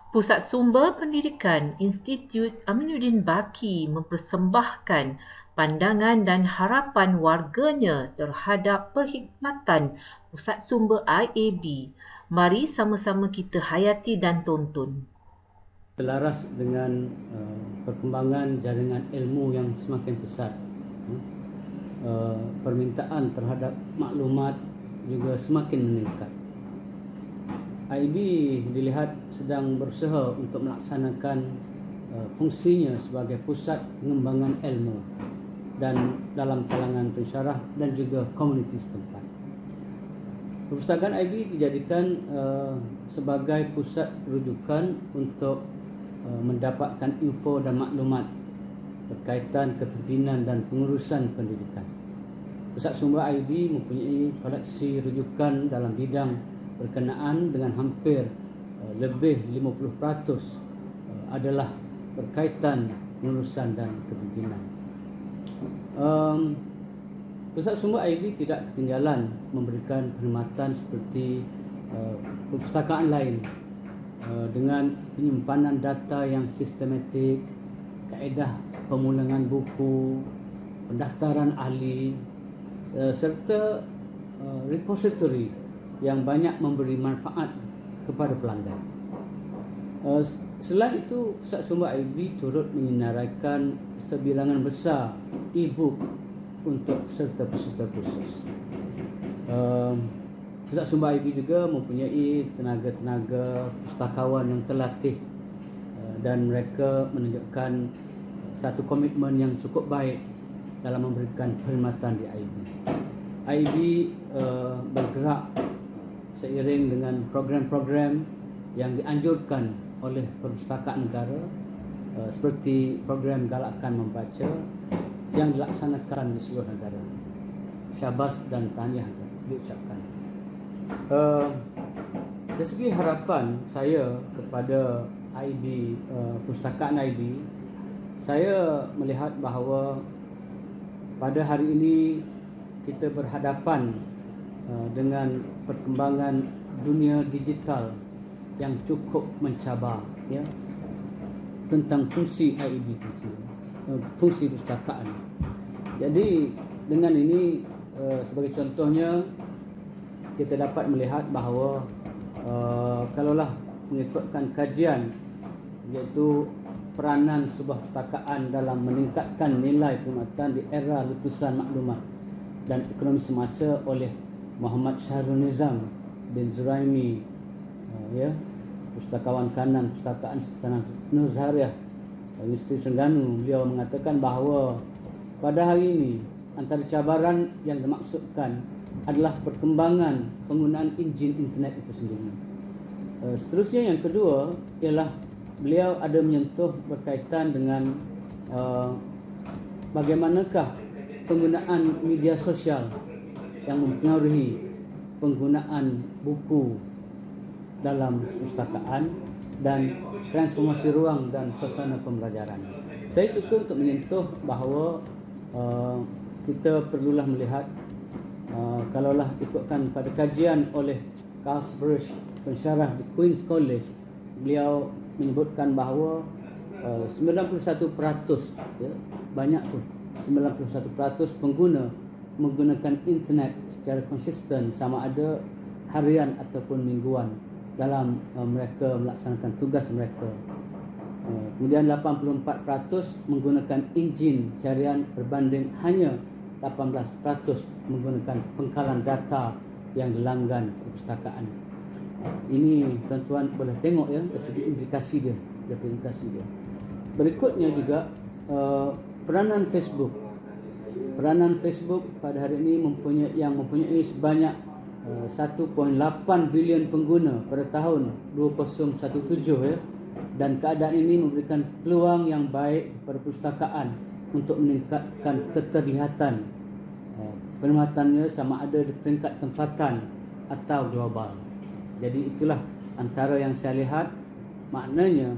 Pusat Sumber Pendidikan Institut Aminuddin Baki mempersembahkan pandangan dan harapan warganya terhadap perkhidmatan Pusat Sumber IAB. Mari sama-sama kita hayati dan tonton. Selaras dengan perkembangan jaringan ilmu yang semakin pesat, permintaan terhadap maklumat juga semakin meningkat. IAB dilihat sedang berusaha untuk melaksanakan fungsinya sebagai pusat pengembangan ilmu dan dalam kalangan pensyarah dan juga komuniti setempat. Perpustakaan IAB dijadikan sebagai pusat rujukan untuk mendapatkan info dan maklumat berkaitan kepimpinan dan pengurusan pendidikan. Pusat Sumber IAB mempunyai koleksi rujukan dalam bidang berkenaan dengan hampir lebih 50% adalah berkaitan pengurusan dan kepimpinan. Pusat Sumber IAB tidak ketinggalan memberikan perkhidmatan seperti perpustakaan lain dengan penyimpanan data yang sistematik, kaedah pemulangan buku, pendaftaran ahli serta repository yang banyak memberi manfaat kepada pelanggan. Selain itu, Pusat Sumber IAB turut menyinaraikan sebilangan besar e-book untuk peserta-peserta kursus. Pusat Sumber IAB juga mempunyai tenaga-tenaga pustakawan yang terlatih dan mereka menunjukkan satu komitmen yang cukup baik dalam memberikan perkhidmatan di IAB. IAB bergerak seiring dengan program-program yang dianjurkan oleh Perpustakaan Negara seperti program Galakan Membaca yang dilaksanakan di seluruh negara. Syabas dan tahniah diucapkan. Dari segi harapan saya kepada IAB, Perpustakaan IAB, saya melihat bahawa pada hari ini kita berhadapan dengan perkembangan dunia digital yang cukup mencabar, ya, tentang fungsi IAB itu, fungsi perpustakaan. Jadi dengan ini sebagai contohnya kita dapat melihat bahawa kalaulah mengikutkan kajian iaitu peranan sebuah perpustakaan dalam meningkatkan nilai perkhidmatan di era letusan maklumat dan ekonomi semasa oleh Muhammad Syahrul Nizam bin Zuraimi, pustakawan kanan Perpustakaan Sultan Nur Zahariah Universiti Terengganu, beliau mengatakan bahawa pada hari ini antara cabaran yang dimaksudkan adalah perkembangan penggunaan enjin internet itu sendiri. Seterusnya yang kedua ialah beliau ada menyentuh berkaitan dengan bagaimanakah penggunaan media sosial yang mempengaruhi penggunaan buku dalam perpustakaan dan transformasi ruang dan suasana pembelajaran. Saya suka untuk menyentuh bahawa kita perlulah melihat kalaulah ikutkan pada kajian oleh Carl Sburge, pensyarah di Queen's College, beliau menyebutkan bahawa 91%, ya, banyak tu, 91% pengguna menggunakan internet secara konsisten sama ada harian ataupun mingguan dalam mereka melaksanakan tugas mereka. Kemudian 84% menggunakan enjin carian berbanding hanya 18% menggunakan pengkalan data yang dilanggan perpustakaan. Ini tuan-tuan boleh tengok, ya, dari segi implikasi dia, Berikutnya juga peranan Facebook. Peranan Facebook pada hari ini mempunyai sebanyak 1.8 bilion pengguna pada tahun 2017, ya. Dan keadaan ini memberikan peluang yang baik kepada perpustakaan untuk meningkatkan keterlihatan perkhidmatannya sama ada di peringkat tempatan atau global. Jadi itulah antara yang saya lihat, maknanya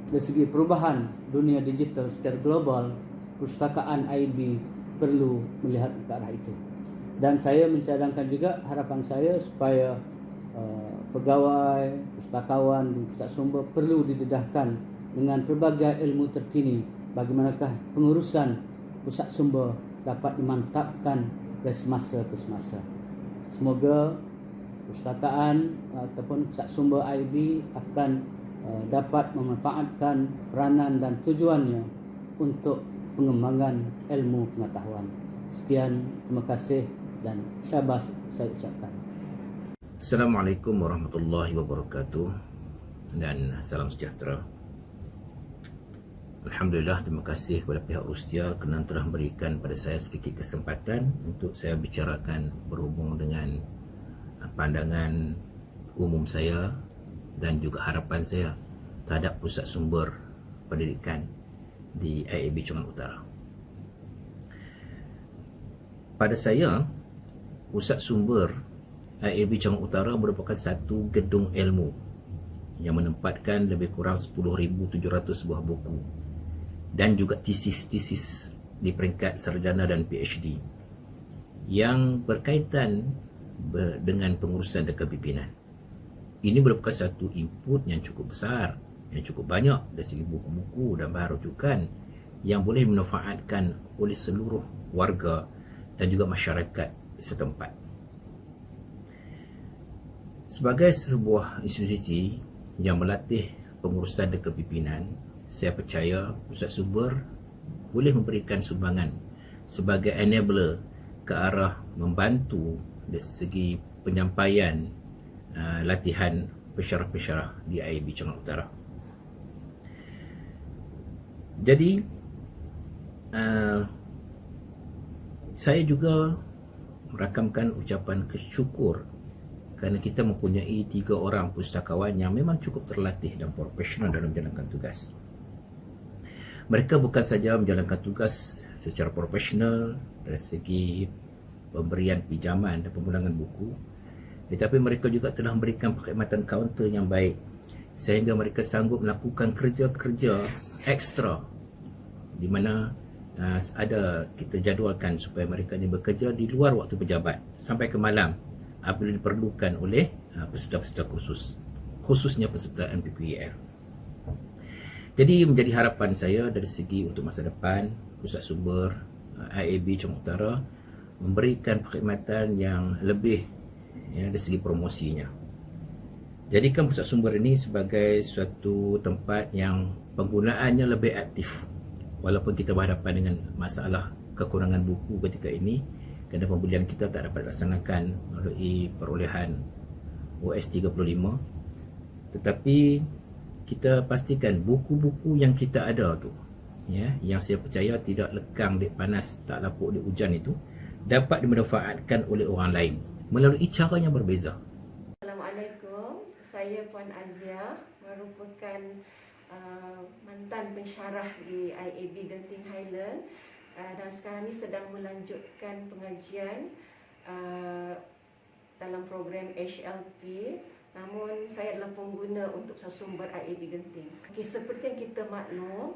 dari segi perubahan dunia digital secara global, perpustakaan IAB perlu melihat ke arah itu. Dan saya mencadangkan juga harapan saya supaya pegawai, pustakawan di pusat sumber perlu didedahkan dengan pelbagai ilmu terkini bagaimanakah pengurusan pusat sumber dapat dimantapkan dari semasa ke semasa. Semoga perpustakaan ataupun pusat sumber IAB akan dapat memanfaatkan peranan dan tujuannya untuk pengembangan ilmu pengetahuan. Sekian, terima kasih dan syabas saya ucapkan. Assalamualaikum warahmatullahi wabarakatuh dan salam sejahtera. Alhamdulillah, terima kasih kepada pihak Rustia kerana telah memberikan pada saya sedikit kesempatan untuk saya bicarakan berhubung dengan pandangan umum saya dan juga harapan saya terhadap pusat sumber pendidikan di IAB Chongan Utara. Pada saya, pusat sumber IAB Chongan Utara merupakan satu gedung ilmu yang menempatkan lebih kurang 10,700 buah buku dan juga tesis-tesis di peringkat sarjana dan PhD yang berkaitan dengan pengurusan dan kepimpinan. Ini merupakan satu input yang cukup besar, yang cukup banyak dari segi buku-buku dan bahan rujukan yang boleh dimanfaatkan oleh seluruh warga dan juga masyarakat setempat. Sebagai sebuah institusi yang melatih pengurusan dan kepimpinan, saya percaya pusat sumber boleh memberikan sumbangan sebagai enabler ke arah membantu dari segi penyampaian latihan pensyarah-pensyarah di IAB Chongan Utara. Jadi, saya juga merakamkan ucapan kesyukur kerana kita mempunyai 3 orang pustakawan yang memang cukup terlatih dan profesional dalam menjalankan tugas. Mereka bukan saja menjalankan tugas secara profesional dari segi pemberian pinjaman dan pemulangan buku, tetapi mereka juga telah memberikan perkhidmatan kaunter yang baik sehingga mereka sanggup melakukan kerja-kerja ekstra di mana ada kita jadualkan supaya mereka ini bekerja di luar waktu pejabat sampai ke malam apabila diperlukan oleh peserta-peserta khususnya peserta MPPEL. Jadi menjadi harapan saya dari segi untuk masa depan pusat sumber IAB Chongan Utara memberikan perkhidmatan yang lebih dari segi promosinya. Jadikan pusat sumber ini sebagai suatu tempat yang penggunaannya lebih aktif walaupun kita berhadapan dengan masalah kekurangan buku ketika ini kerana pembelian kita tak dapat dilaksanakan melalui perolehan OS 35, tetapi kita pastikan buku-buku yang kita ada tu, yang saya percaya tidak lekang di panas, tak lapuk di hujan itu, dapat dimanfaatkan oleh orang lain melalui cara yang berbeza. Assalamualaikum, saya Puan Azia, merupakan mantan pensyarah di IAB Genting Highland dan sekarang ini sedang melanjutkan pengajian dalam program HLP. Namun saya adalah pengguna untuk pusat sumber IAB Genting. Seperti yang kita maklum,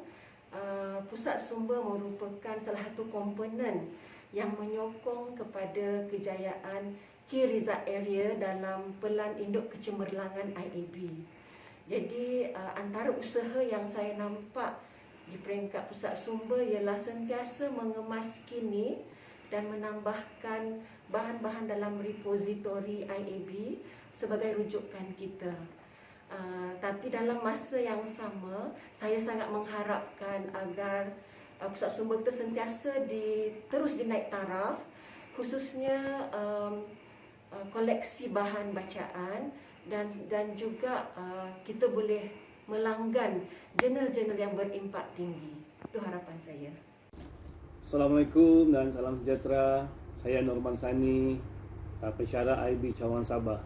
pusat sumber merupakan salah satu komponen yang menyokong kepada kejayaan Key Result Area dalam Pelan Induk Kecemerlangan IAB. Jadi antara usaha yang saya nampak di peringkat pusat sumber ialah sentiasa mengemas kini dan menambahkan bahan-bahan dalam repositori IAB sebagai rujukan kita. Tapi dalam masa yang sama, saya sangat mengharapkan agar pusat sumber kita sentiasa terus dinaik taraf, khususnya koleksi bahan bacaan dan juga kita boleh melanggan jurnal-jurnal yang berimpak tinggi. Itu harapan saya. Assalamualaikum dan salam sejahtera. Saya Norman Sani, pensyarah IAB Cawangan Sabah.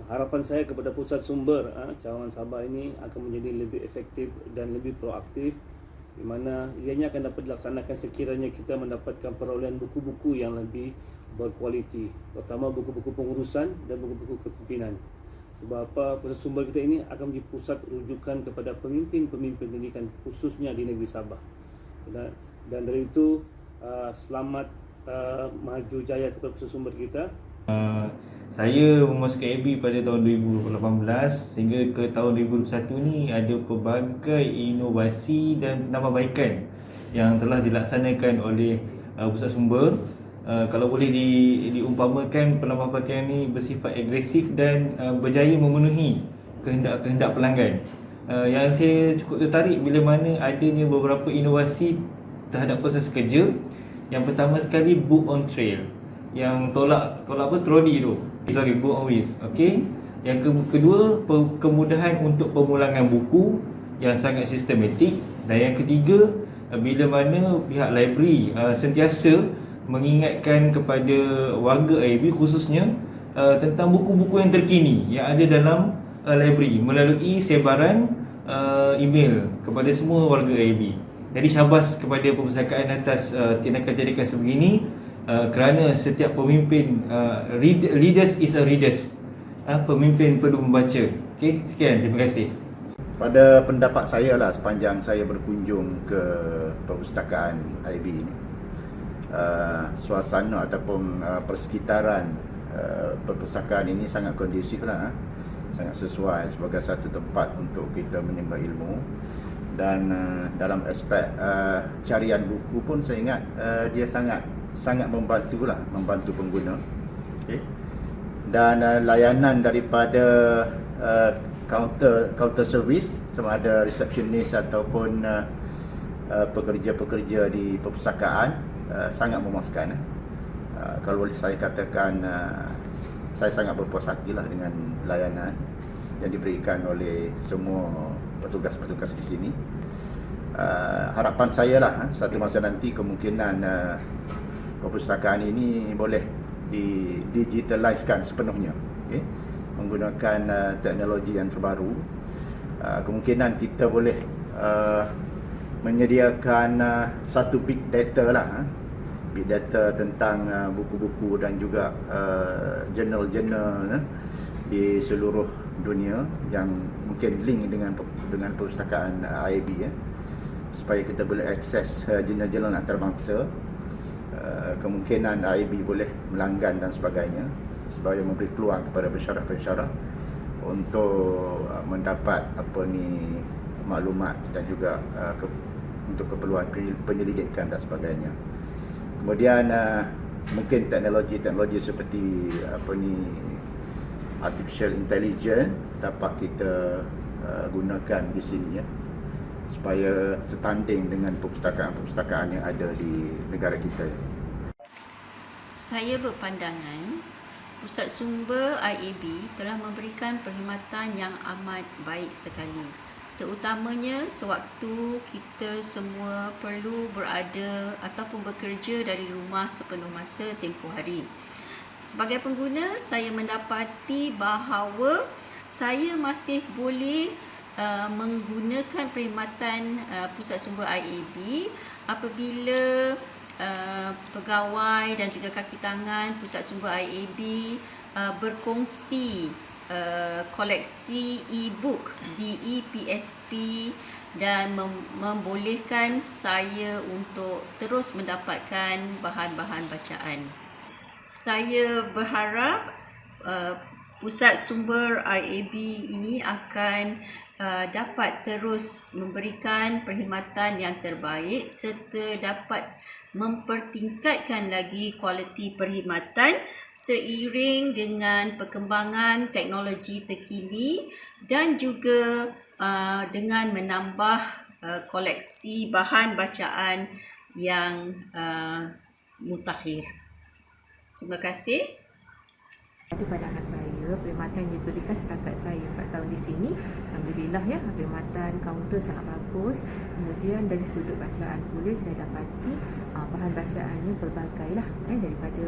Harapan saya kepada pusat sumber Cawangan Sabah ini akan menjadi lebih efektif dan lebih proaktif, di mana ianya akan dapat dilaksanakan sekiranya kita mendapatkan perolehan buku-buku yang lebih berkualiti, terutama buku-buku pengurusan dan buku-buku kepimpinan. Sebab apa, pusat sumber kita ini akan menjadi pusat rujukan kepada pemimpin-pemimpin pendidikan khususnya di negeri Sabah. Dan dari itu, selamat maju jaya kepada pusat sumber kita Saya memasuki IAB pada tahun 2018 sehingga ke tahun 2021 ni ada pelbagai inovasi dan penambahbaikan yang telah dilaksanakan oleh pusat sumber. Kalau boleh diumpamakan, penambahbaikan ini bersifat agresif dan berjaya memenuhi kehendak-kehendak pelanggan. Yang saya cukup tertarik bila mana adanya beberapa inovasi terhadap proses kerja. Yang pertama sekali, book on trail. Yang tolak troli tu. Book on wheels. Okey. Yang kedua, kemudahan untuk pemulangan buku yang sangat sistematik. Dan yang ketiga, bila mana pihak library sentiasa mengingatkan kepada warga IAB khususnya tentang buku-buku yang terkini yang ada dalam library melalui sebaran email kepada semua warga IAB. Jadi syabas kepada perpustakaan atas tindakan-tindakan sebegini, kerana setiap pemimpin leaders is a readers. Pemimpin perlu membaca. Okey, sekian, terima kasih. Pada pendapat saya lah, sepanjang saya berkunjung ke perpustakaan IAB ini, suasana ataupun persekitaran perpustakaan ini sangat kondusif lah, sangat sesuai sebagai satu tempat untuk kita menimba ilmu. Dan dalam aspek carian buku pun saya ingat dia sangat membantu pengguna. Okay. Dan layanan daripada counter service, sama ada receptionist ataupun pekerja-pekerja di perpustakaan, sangat memuaskan. Kalau boleh saya katakan, saya sangat berpuas hatilah dengan layanan yang diberikan oleh semua petugas-petugas di sini. Harapan saya lah, satu masa nanti kemungkinan perpustakaan ini boleh didigitaliskan sepenuhnya, okay? Menggunakan teknologi yang terbaru. Kemungkinan kita boleh menyediakan satu big data lah, big data tentang buku-buku dan juga jurnal-jurnal di seluruh dunia yang mungkin link dengan perpustakaan IAB, supaya kita boleh akses jurnal-jurnal antarabangsa. Kemungkinan IAB boleh melanggan dan sebagainya, supaya memberi peluang kepada pensyarah-pensyarah untuk mendapat maklumat dan juga untuk keperluan penyelidikan dan sebagainya. Kemudian mungkin teknologi seperti artificial intelligence dapat kita gunakan di sini, supaya setanding dengan perpustakaan-perpustakaan yang ada di negara kita. Saya berpandangan Pusat Sumber IAB telah memberikan perkhidmatan yang amat baik sekali, terutamanya sewaktu kita semua perlu berada ataupun bekerja dari rumah sepenuh masa tempoh hari. Sebagai pengguna, saya mendapati bahawa saya masih boleh menggunakan perkhidmatan Pusat Sumber IAB apabila pegawai dan juga kaki tangan Pusat Sumber IAB berkongsi koleksi e-book DE-PSP dan membolehkan saya untuk terus mendapatkan bahan-bahan bacaan. Saya berharap Pusat Sumber IAB ini akan dapat terus memberikan perkhidmatan yang terbaik serta dapat mempertingkatkan lagi kualiti perkhidmatan seiring dengan perkembangan teknologi terkini dan juga dengan menambah koleksi bahan bacaan yang mutakhir. Terima kasih. Pada pandangan saya, perkhidmatan yang diberikan setakat saya 4 tahun di sini, alhamdulillah ya, perkhidmatan kaunter sangat bagus. Kemudian dari sudut bacaan pula saya dapati bahan bacaannya pelbagai lah, daripada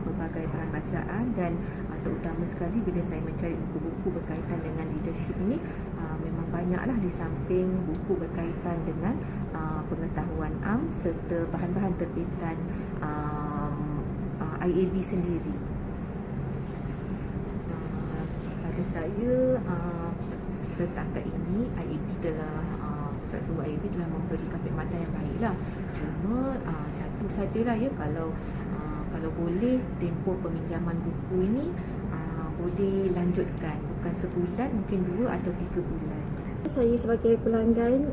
pelbagai bahan bacaan, dan terutama sekali bila saya mencari buku-buku berkaitan dengan leadership ini, memang banyaklah di samping buku berkaitan dengan pengetahuan am serta bahan-bahan terbitan IAB sendiri. Pada saya, setakat ini IAB telah Pusat Sumber IAB telah memberikan perkhidmatan yang baiklah. Cuma satu sajalah ya, kalau kalau boleh tempoh peminjaman buku ini boleh lanjutkan, bukan sebulan, mungkin 2 atau 3 bulan. Saya sebagai pelanggan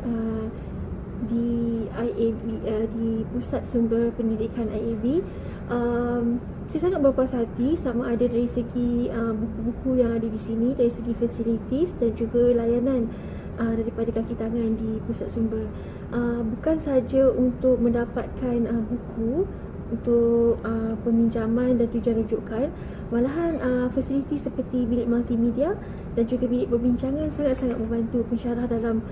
di IAB, di Pusat Sumber Pendidikan IAB, saya sangat berpuas hati sama ada dari segi buku-buku yang ada di sini, dari segi facilities dan juga layanan daripada kaki tangan di Pusat Sumber. Bukan saja untuk mendapatkan buku untuk peminjaman dan tujuan rujukan, malahan fasiliti seperti bilik multimedia dan juga bilik perbincangan sangat-sangat membantu pensyarah dalam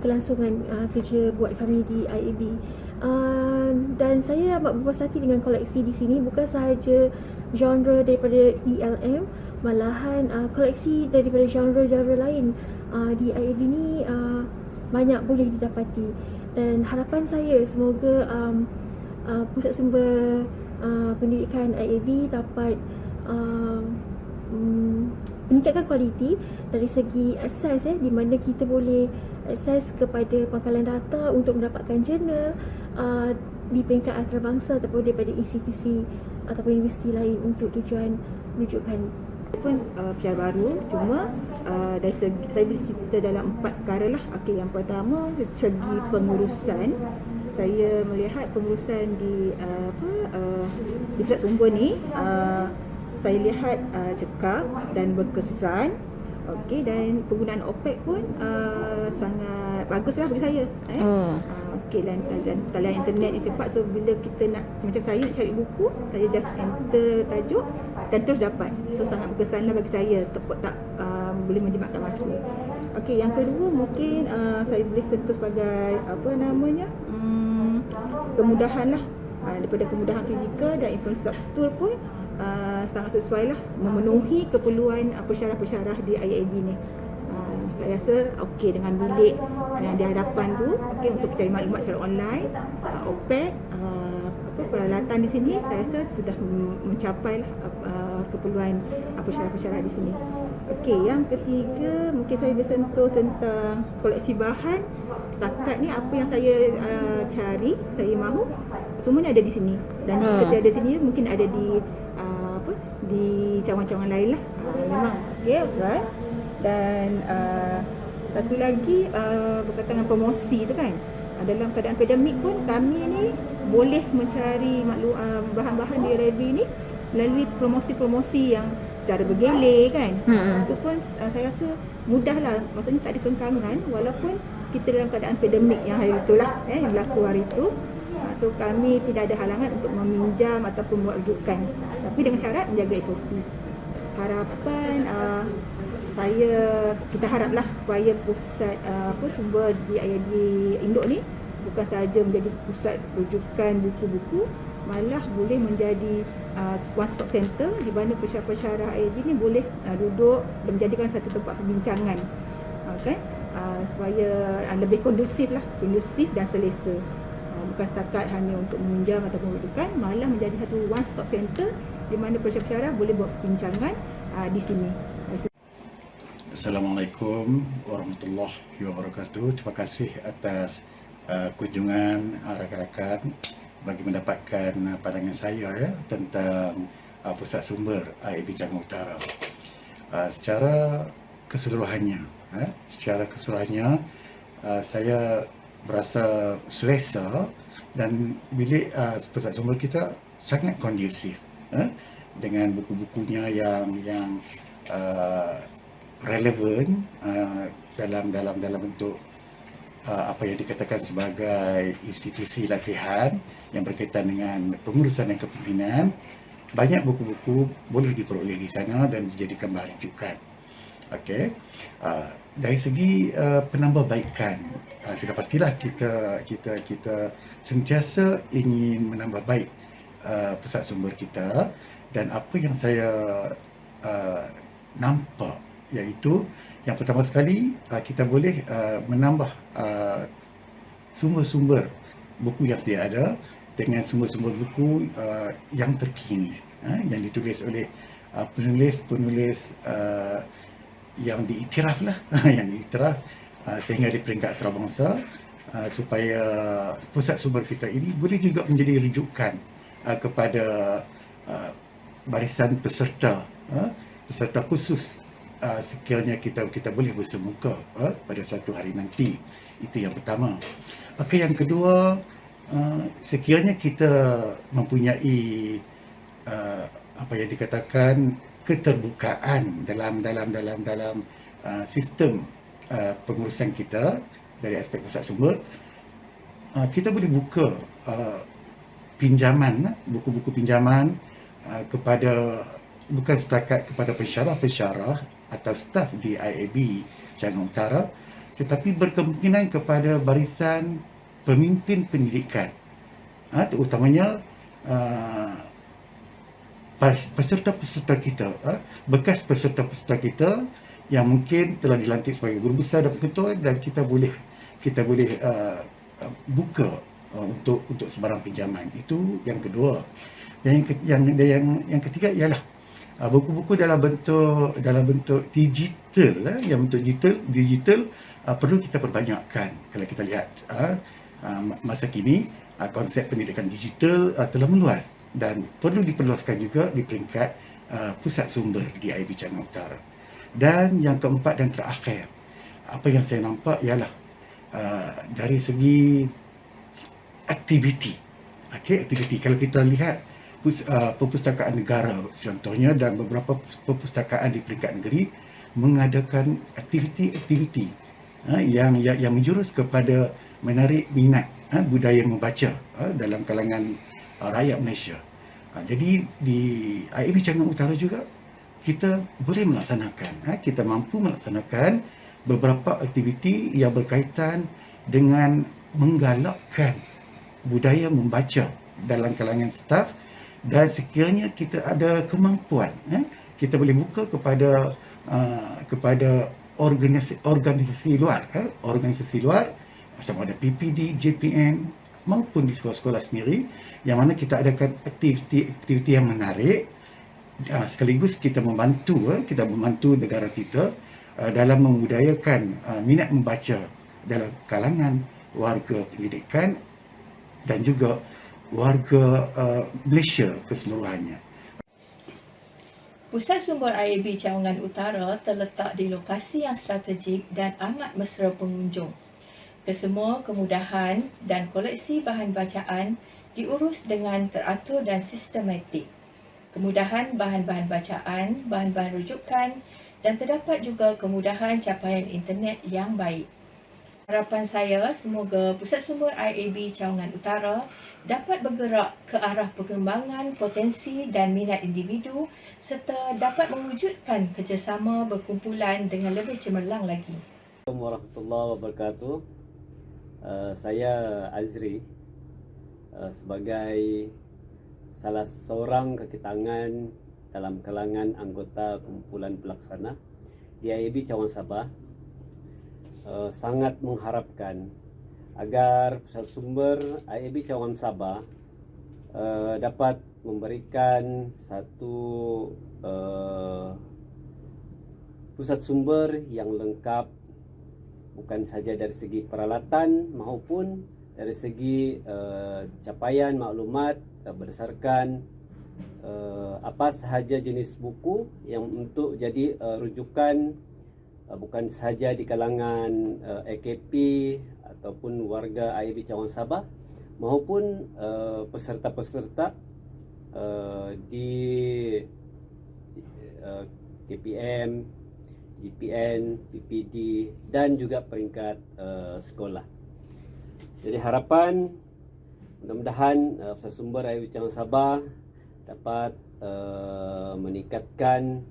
kelangsungan kerja buat kami di IAB. Dan saya amat berpuas hati dengan koleksi di sini, bukan sahaja genre daripada ELM, malahan koleksi daripada genre-genre lain di IAB ni banyak boleh didapati. Dan harapan saya semoga Pusat Sumber Pendidikan IAB dapat meningkatkan kualiti dari segi akses, di mana kita boleh akses kepada pangkalan data untuk mendapatkan jurnal di peringkat antarabangsa ataupun daripada institusi ataupun universiti lain untuk tujuan rujukan. Pun PR baru, cuma dari segi saya boleh cerita dalam 4 perkara lah. Okey, yang pertama dari segi pengurusan, saya melihat pengurusan di Pusat Sumber ni saya lihat cekap dan berkesan. Okey, dan penggunaan OPEC pun sangat baguslah bagi saya. Okey, dan talian internet yang cepat, so bila kita nak, macam saya nak cari buku, saya just enter tajuk dan terus dapat. So sangat berkesanlah bagi saya, tak boleh menjimatkan masa. Okey, yang kedua mungkin saya boleh sentuh sebagai kemudahan lah, daripada kemudahan fizikal dan infrastruktur pun sangat sesuai lah, memenuhi keperluan pensyarah-pensyarah di IAB ni. Saya rasa okey dengan bilik yang di hadapan tu, okey untuk cari maklumat secara online, OPEC, peralatan di sini saya rasa sudah mencapai keperluan pensyarah-pensyarah di sini. Okey, yang ketiga mungkin saya bersentuh tentang koleksi bahan. Setakat ni apa yang saya cari, saya mahu, semuanya ada di sini. Dan jika tidak ada di sini, mungkin ada di cawangan-cawangan lain lah. Memang okey, right? Dan satu lagi berkaitan dengan promosi tu kan, dalam keadaan pandemik pun kami ni boleh mencari bahan-bahan di library ni melalui promosi-promosi yang secara bergelir kan. Itu pun saya rasa mudah lah, maksudnya tak ada kengkangan walaupun kita dalam keadaan pandemik yang hari itulah yang berlaku hari itu. So kami tidak ada halangan untuk meminjam ataupun buat rujukan, tapi dengan syarat menjaga SOP. Harapan kita haraplah supaya pusat sumber di IAB Induk ni bukan sahaja menjadi pusat rujukan buku-buku, malah boleh menjadi one stop center di mana pensyarah IAB ni boleh duduk dan menjadikan satu tempat perbincangan, kan? Supaya lebih kondusif dan selesa. Bukan setakat hanya untuk meminjam ataupun rujukan, malah menjadi satu one stop center di mana pensyarah boleh buat perbincangan di sini. Assalamualaikum warahmatullahi wabarakatuh. Terima kasih atas kunjungan rakan-rakan bagi mendapatkan pandangan saya tentang Pusat Sumber IAB Canggu Utara. Secara keseluruhannya, saya berasa selesa dan bilik Pusat Sumber kita sangat kondusif dengan buku-bukunya yang relevan dalam bentuk apa yang dikatakan sebagai institusi latihan yang berkaitan dengan pengurusan dan kepimpinan. Banyak buku-buku boleh diperoleh di sana dan dijadikan bahan rujukan. Okey, dari segi penambahbaikan, sudah pastilah kita sentiasa ingin menambah baik pusat sumber kita, dan apa yang saya nampak iaitu yang pertama sekali kita boleh menambah sumber-sumber buku yang sedia ada dengan sumber-sumber buku yang terkini, yang ditulis oleh penulis-penulis yang diiktiraf sehingga di peringkat antarabangsa, supaya pusat sumber kita ini boleh juga menjadi rujukan kepada barisan peserta peserta khusus sekiranya kita boleh bersemuka pada suatu hari nanti. Itu yang pertama. Yang kedua, sekiranya kita mempunyai apa yang dikatakan keterbukaan dalam sistem pengurusan kita dari aspek pusat sumber, kita boleh buka pinjaman, buku-buku pinjaman kepada bukan setakat kepada pensyarah-pensyarah atau staf di IAB Changan Utara, tetapi berkemungkinan kepada barisan pemimpin pendidikan, terutamanya peserta-peserta kita, bekas peserta-peserta kita yang mungkin telah dilantik sebagai guru besar dan pengetua, dan kita boleh buka untuk sebarang pinjaman. Itu yang kedua. Yang ketiga ialah buku-buku dalam bentuk digital, yang bentuk digital perlu kita perbanyakkan. Kalau kita lihat masa kini konsep pendidikan digital telah meluas dan perlu diperluaskan juga di peringkat pusat sumber di IAB Changan Utara. Dan yang keempat dan terakhir, apa yang saya nampak ialah dari segi aktiviti. Aktiviti, kalau kita lihat perpustakaan negara contohnya dan beberapa perpustakaan di peringkat negeri mengadakan aktiviti-aktiviti yang menjurus kepada menarik minat budaya membaca dalam kalangan rakyat Malaysia. Jadi di IAB Changan Utara juga kita boleh melaksanakan, kita mampu melaksanakan beberapa aktiviti yang berkaitan dengan menggalakkan budaya membaca dalam kalangan staf, dan sekiranya kita ada kemampuan, kita boleh buka kepada organisasi luar, sama ada PPD, JPN maupun di sekolah-sekolah sendiri, yang mana kita adakan aktiviti yang menarik, sekaligus kita membantu negara kita dalam membudayakan minat membaca dalam kalangan warga pendidikan dan juga warga Malaysia keseluruhannya. Pusat Sumber IAB Cawangan Utara terletak di lokasi yang strategik dan amat mesra pengunjung. Kesemua kemudahan dan koleksi bahan bacaan diurus dengan teratur dan sistematik. Kemudahan bahan-bahan bacaan, bahan-bahan rujukan, dan terdapat juga kemudahan capaian internet yang baik. Harapan saya semoga Pusat Sumber IAB Cawangan Utara dapat bergerak ke arah pengembangan potensi dan minat individu serta dapat mewujudkan kerjasama berkumpulan dengan lebih cemerlang lagi. Assalamualaikum warahmatullahi wabarakatuh. Saya Azri sebagai salah seorang kaki tangan dalam kalangan anggota kumpulan pelaksana di IAB Cawangan Sabah, sangat mengharapkan agar Pusat Sumber IAB Cawangan Sabah dapat memberikan satu pusat sumber yang lengkap, bukan saja dari segi peralatan maupun dari segi capaian maklumat berdasarkan apa sahaja jenis buku yang untuk jadi rujukan bukan sahaja di kalangan AKP ataupun warga IAB Cawangan Sabah maupun peserta-peserta di KPM, GPN, PPD dan juga peringkat sekolah. Jadi harapan mudah-mudahan Pusat Sumber IAB Cawangan Sabah dapat meningkatkan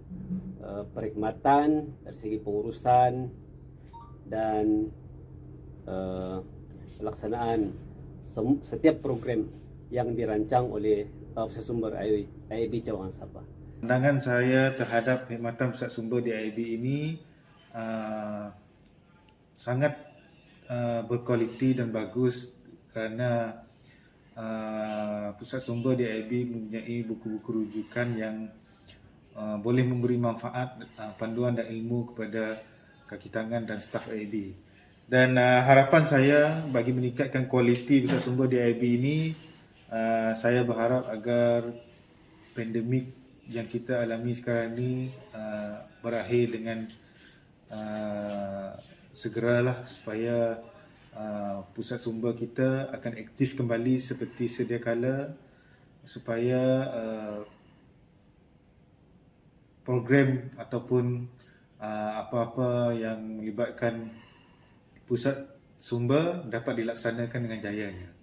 perkhidmatan dari segi pengurusan dan pelaksanaan setiap program yang dirancang oleh Pusat Sumber IAB Cawangan Sabah. Pandangan saya terhadap perkhidmatan pusat sumber di IAB ini sangat berkualiti dan bagus kerana pusat sumber di IAB mempunyai buku-buku rujukan yang boleh memberi manfaat, panduan dan ilmu kepada kaki tangan dan staf IAB. Dan harapan saya bagi meningkatkan kualiti pusat sumber di IAB ini, saya berharap agar pandemik yang kita alami sekarang ni berakhir dengan segeralah, supaya pusat sumber kita akan aktif kembali seperti sedia kala, supaya program ataupun apa-apa yang melibatkan pusat sumber dapat dilaksanakan dengan jayanya.